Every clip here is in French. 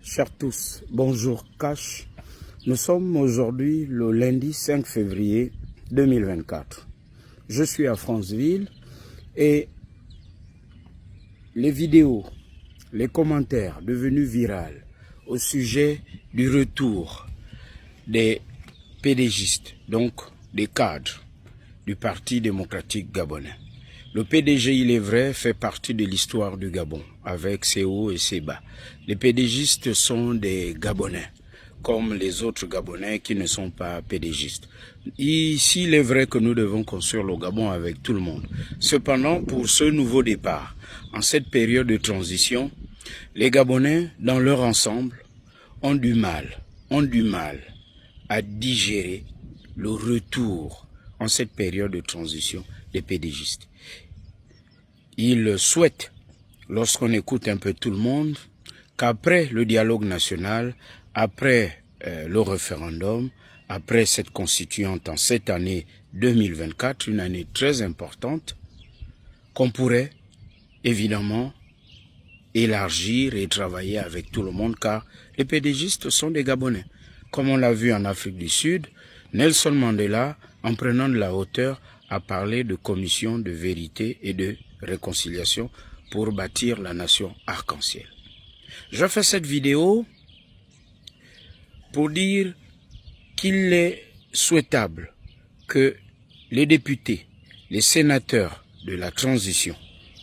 Chers tous, bonjour Cash. Nous sommes aujourd'hui le lundi 5 février 2024. Je suis à Franceville et les vidéos, les commentaires devenus viraux au sujet du retour des PDGistes, donc des cadres du Parti démocratique gabonais. Le PDG, il est vrai, fait partie de l'histoire du Gabon, avec ses hauts et ses bas. Les PDGistes sont des Gabonais, comme les autres Gabonais qui ne sont pas PDGistes. Ici, il est vrai que nous devons construire le Gabon avec tout le monde. Cependant, pour ce nouveau départ, en cette période de transition, les Gabonais, dans leur ensemble, ont du mal à digérer le retour en cette période de transition des PDGistes. Ils souhaitent, lorsqu'on écoute un peu tout le monde, qu'après le dialogue national, après le référendum, après cette constituante en cette année 2024, une année très importante, qu'on pourrait évidemment élargir et travailler avec tout le monde, car les PDGistes sont des Gabonais. Comme on l'a vu en Afrique du Sud, Nelson Mandela, en prenant de la hauteur, a parlé de commission de vérité et de réconciliation pour bâtir la nation arc-en-ciel. Je fais cette vidéo pour dire qu'il est souhaitable que les députés, les sénateurs de la transition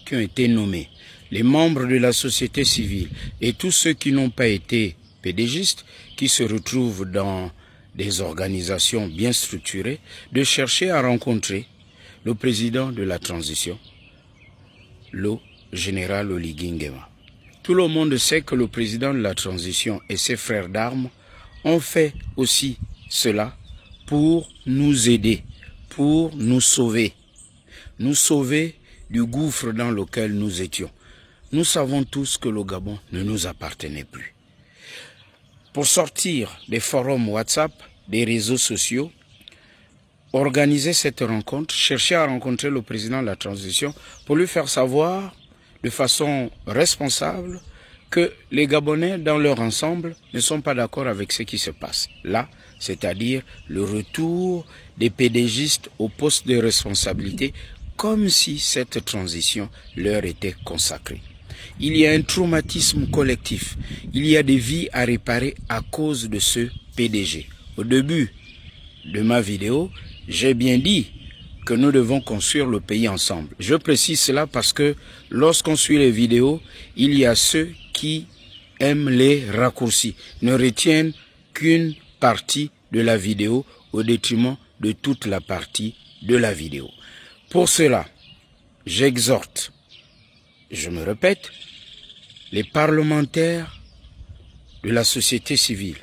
qui ont été nommés, les membres de la société civile et tous ceux qui n'ont pas été PDGistes, qui se retrouvent dans des organisations bien structurées, de chercher à rencontrer le président de la transition, le général Oligui Nguema. Tout le monde sait que le président de la transition et ses frères d'armes ont fait aussi cela pour nous aider, pour nous sauver du gouffre dans lequel nous étions. Nous savons tous que le Gabon ne nous appartenait plus. Pour sortir des forums WhatsApp, des réseaux sociaux, organiser cette rencontre, chercher à rencontrer le président de la transition pour lui faire savoir de façon responsable que les Gabonais dans leur ensemble ne sont pas d'accord avec ce qui se passe là, c'est-à-dire le retour des PDGistes au poste de responsabilité comme si cette transition leur était consacrée. Il y a un traumatisme collectif, il y a des vies à réparer à cause de ce PDG. Au début de ma vidéo, j'ai bien dit que nous devons construire le pays ensemble. Je précise cela parce que lorsqu'on suit les vidéos, il y a ceux qui aiment les raccourcis, ne retiennent qu'une partie de la vidéo au détriment de toute la partie de la vidéo. Pour cela, j'exhorte, je me répète, les parlementaires de la société civile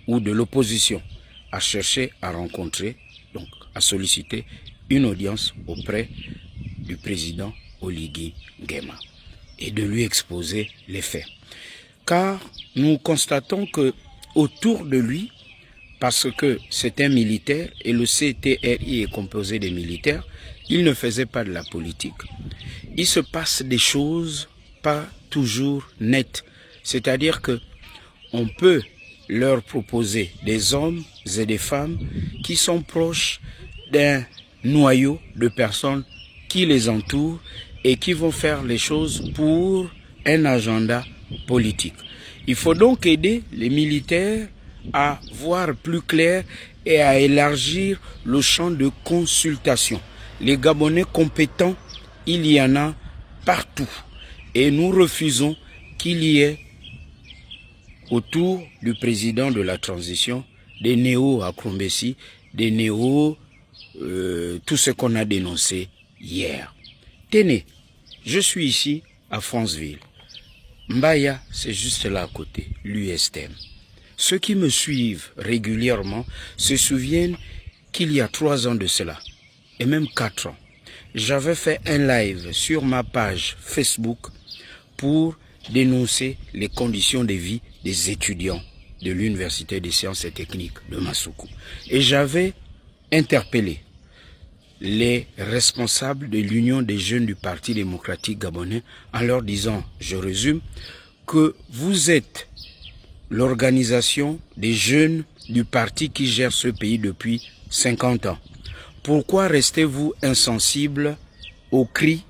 ou de l'opposition à chercher à rencontrer, donc à solliciter une audience auprès du président Oligui Nguema et de lui exposer les faits. Car nous constatons que autour de lui, parce que c'est un militaire et le CTRI est composé des militaires, il ne faisait pas de la politique. Il se passe des choses pas toujours nettes, c'est-à-dire que on peut leur proposer des hommes et des femmes qui sont proches d'un noyau de personnes qui les entourent et qui vont faire les choses pour un agenda politique. Il faut donc aider les militaires à voir plus clair et à élargir le champ de consultation. Les Gabonais compétents, il y en a partout. Et nous refusons qu'il y ait autour du président de la transition des néos à Koumbessi, des néos, tout ce qu'on a dénoncé hier. Tenez, je suis ici à Franceville. Mbaya, c'est juste là à côté, l'USTM. Ceux qui me suivent régulièrement se souviennent qu'il y a 3 ans de cela, et même 4 ans, j'avais fait un live sur ma page Facebook pour dénoncer les conditions de vie des étudiants de l'Université des sciences et techniques de Massoukou. Et j'avais interpellé les responsables de l'Union des jeunes du Parti démocratique gabonais en leur disant, je résume, que vous êtes l'organisation des jeunes du parti qui gère ce pays depuis 50 ans. Pourquoi restez-vous insensible aux cris,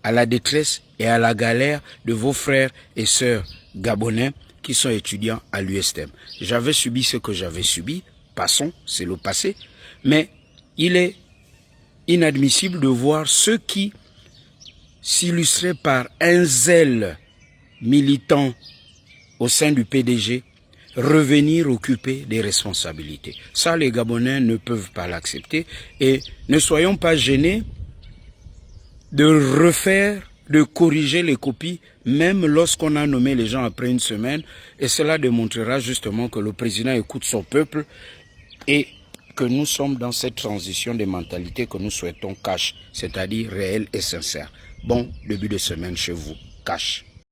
à la détresse et à la galère de vos frères et sœurs gabonais qui sont étudiants à l'USTM? J'avais subi ce que j'avais subi, passons, c'est le passé, mais il est inadmissible de voir ceux qui s'illustraient par un zèle militant au sein du PDG revenir occuper des responsabilités. Ça, les Gabonais ne peuvent pas l'accepter et ne soyons pas gênés de refaire, de corriger les copies, même lorsqu'on a nommé les gens après une semaine, et cela démontrera justement que le président écoute son peuple et que nous sommes dans cette transition des mentalités que nous souhaitons cash, c'est-à-dire réelle et sincère. Bon début de semaine chez vous, cash.